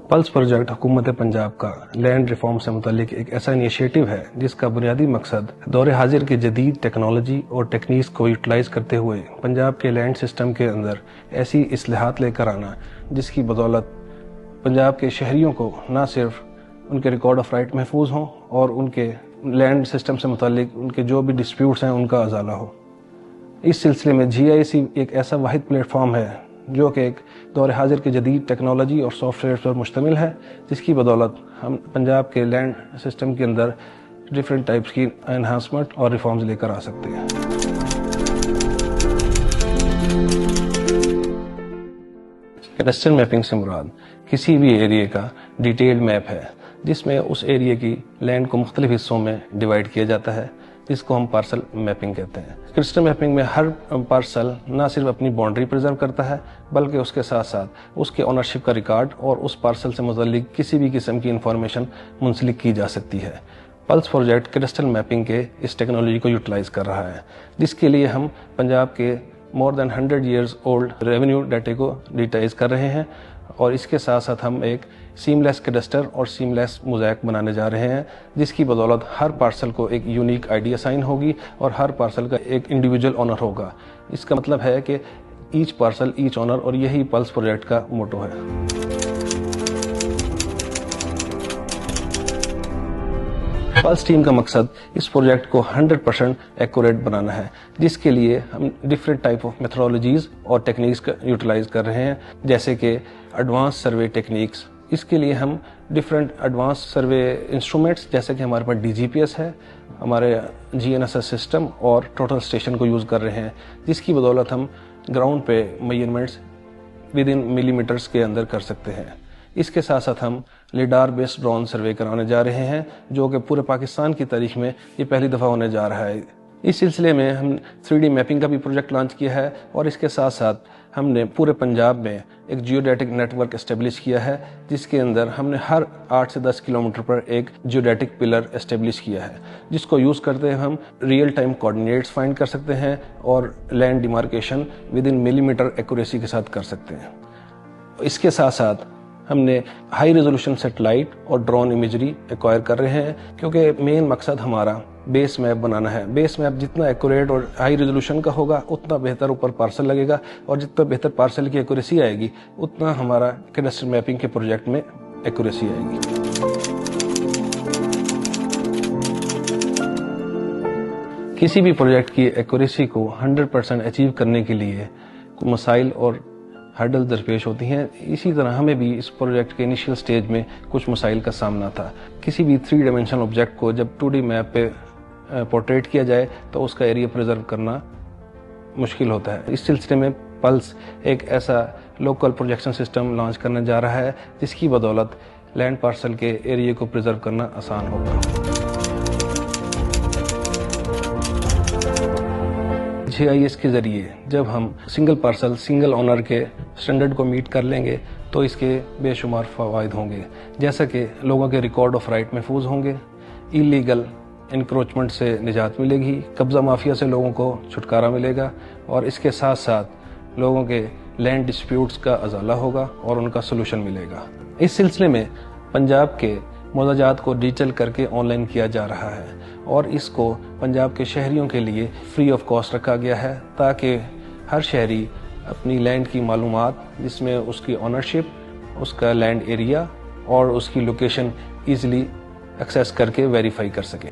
Plus project حکومت پنجاب کا land reform سے متعلق ایک ایسا انیشیٹو ہے جس کا بنیادی مقصد دور حاضر کی جدید ٹیکنالوجی اور ٹیکنیکس کو یوٹیلائز کرتے ہوئے پنجاب کے لینڈ سسٹم کے اندر ایسی اصلاحات لے کر آنا جس کی بدولت پنجاب کے شہریوں کو نہ صرف ان کے ریکارڈ آف رائٹ محفوظ ہوں اور ان کے لینڈ سسٹم سے متعلق ان کے جو بھی ڈسپیوٹس ہیں ان کا ازالہ ہو۔ اس سلسلے میں GIC ایک ایسا واحد پلیٹ فارم ہے جو کہ ایک دور حاضر کی جدید ٹیکنالوجی اور سافٹ ویئر پر مشتمل ہے، جس کی بدولت ہم پنجاب کے لینڈ سسٹم کے اندر ڈیفرنٹ ٹائپس کی انہانسمنٹ اور ریفارمز لے کر آ سکتے ہیں۔ کیڈسٹر میپنگ سے مراد کسی بھی ایریے کا ڈیٹیلڈ میپ ہے جس میں اس ایریے کی لینڈ کو مختلف حصوں میں ڈیوائیڈ کیا جاتا ہے، جس کو ہم پارسل میپنگ کہتے ہیں۔ کیڈسٹر میپنگ میں ہر پارسل نہ صرف اپنی باؤنڈری پرزرو کرتا ہے بلکہ اس کے ساتھ ساتھ اس کے اونرشپ کا ریکارڈ اور اس پارسل سے متعلق کسی بھی قسم کی انفارمیشن منسلک کی جا سکتی ہے۔ پلس پروجیکٹ کیڈسٹر میپنگ کے اس ٹیکنالوجی کو یوٹیلائز کر رہا ہے، جس کے لیے ہم پنجاب کے مور دین 100 ایئرز اولڈ ریونیو ڈیٹے کو ڈیجیٹائز کر رہے ہیں، اور اس کے ساتھ ساتھ ہم ایک سیم لیس کیڈسٹر اور سیم لیس موزیک بنانے جا رہے ہیں، جس کی بدولت ہر پارسل کو ایک یونیک ID اسائن ہوگی اور ہر پارسل کا ایک انڈیویجول آنر ہوگا۔ اس کا مطلب ہے کہ ایچ پارسل ایچ آنر، اور یہی پلس پروجیکٹ کا موٹو ہے۔ پلس ٹیم کا مقصد اس پروجیکٹ کو 100% ایکوریٹ بنانا ہے، جس کے لیے ہم ڈفرینٹ ٹائپ آف میتھڈالوجیز اور ٹیکنیکس کا یوٹیلائز کر رہے ہیں، جیسے کہ ایڈوانس سروے ٹیکنیکس۔ اس کے لیے ہم ڈفرینٹ ایڈوانس سروے انسٹرومنٹس جیسے کہ ہمارے پاس DGPS ہے، ہمارے GNSS سسٹم اور ٹوٹل اسٹیشن کو یوز کر رہے ہیں، جس کی بدولت ہم گراؤنڈ پہ میجرمنٹس ود ان ملی میٹرس کے اندر کر سکتے ہیں۔ اس کے ساتھ ساتھ ہم لیڈار بیسڈ ڈرون سروے کرانے جا رہے ہیں، جو کہ پورے پاکستان کی تاریخ میں یہ پہلی دفعہ ہونے جا رہا ہے۔ اس سلسلے میں ہم 3D میپنگ کا بھی پروجیکٹ لانچ کیا ہے، اور اس کے ساتھ ساتھ ہم نے پورے پنجاب میں ایک جیوڈیٹک نیٹ ورک اسٹیبلش کیا ہے، جس کے اندر ہم نے ہر 8 سے 10 کلومیٹر پر ایک جیوڈیٹک پلر اسٹیبلش کیا ہے، جس کو یوز کرتے ہم ریئل ٹائم کوآرڈینیٹس فائنڈ کر سکتے ہیں اور لینڈ ڈیمارکیشن ود ان ملی میٹر ایکوریسی کے ساتھ کر سکتے ہیں۔ اس کے ساتھ ساتھ ہم نے ہائی ریزولوشن سیٹلائٹ اور ڈرون امیجری ایکوائر کر رہے ہیں، کیونکہ مین مقصد ہمارا بیس میپ بنانا ہے۔ بیس میپ جتنا ایکوریٹ اور ہائی ریزولوشن کا ہوگا اتنا بہتر اوپر پارسل لگے گا، اور جتنا بہتر پارسل کی ایکوریسی آئے گی اتنا ہمارا کیڈسٹر میپنگ کے پروجیکٹ میں ایکوریسی آئے گی۔ کسی بھی پروجیکٹ کی ایکوریسی کو 100% اچیو کرنے کے لیے کوئی مسائل اور ہرڈل درپیش ہوتی ہیں۔ اسی طرح ہمیں بھی اس پروجیکٹ کے انیشیل سٹیج میں کچھ مسائل کا سامنا تھا۔ کسی بھی 3 ڈائمینشنل آبجیکٹ کو جب 2D میپ پہ پورٹریٹ کیا جائے تو اس کا ایریا پریزرو کرنا مشکل ہوتا ہے۔ اس سلسلے میں پلس ایک ایسا لوکل پروجیکشن سسٹم لانچ کرنے جا رہا ہے، جس کی بدولت لینڈ پارسل کے ایریا کو پریزرو کرنا آسان ہوگا۔ GIS کے ذریعے جب ہم سنگل پارسل سنگل آنر کے سٹینڈرڈ کو میٹ کر لیں گے تو اس کے بے شمار فوائد ہوں گے، جیسا کہ لوگوں کے ریکارڈ آف رائٹ محفوظ ہوں گے، ایلیگل انکروچمنٹ سے نجات ملے گی، قبضہ مافیا سے لوگوں کو چھٹکارا ملے گا، اور اس کے ساتھ ساتھ لوگوں کے لینڈ ڈسپیوٹس کا ازالہ ہوگا اور ان کا سلوشن ملے گا۔ اس سلسلے میں پنجاب کے مواجہات کو ڈیجیٹل کر کے آن لائن کیا جا رہا ہے، اور اس کو پنجاب کے شہریوں کے لیے فری آف کاسٹ رکھا گیا ہے، تاکہ ہر شہری اپنی لینڈ کی معلومات، جس میں اس کی اونرشپ، اس کا لینڈ ایریا اور اس کی لوکیشن ایزیلی ایکسیس کر کے ویریفائی کر سکے۔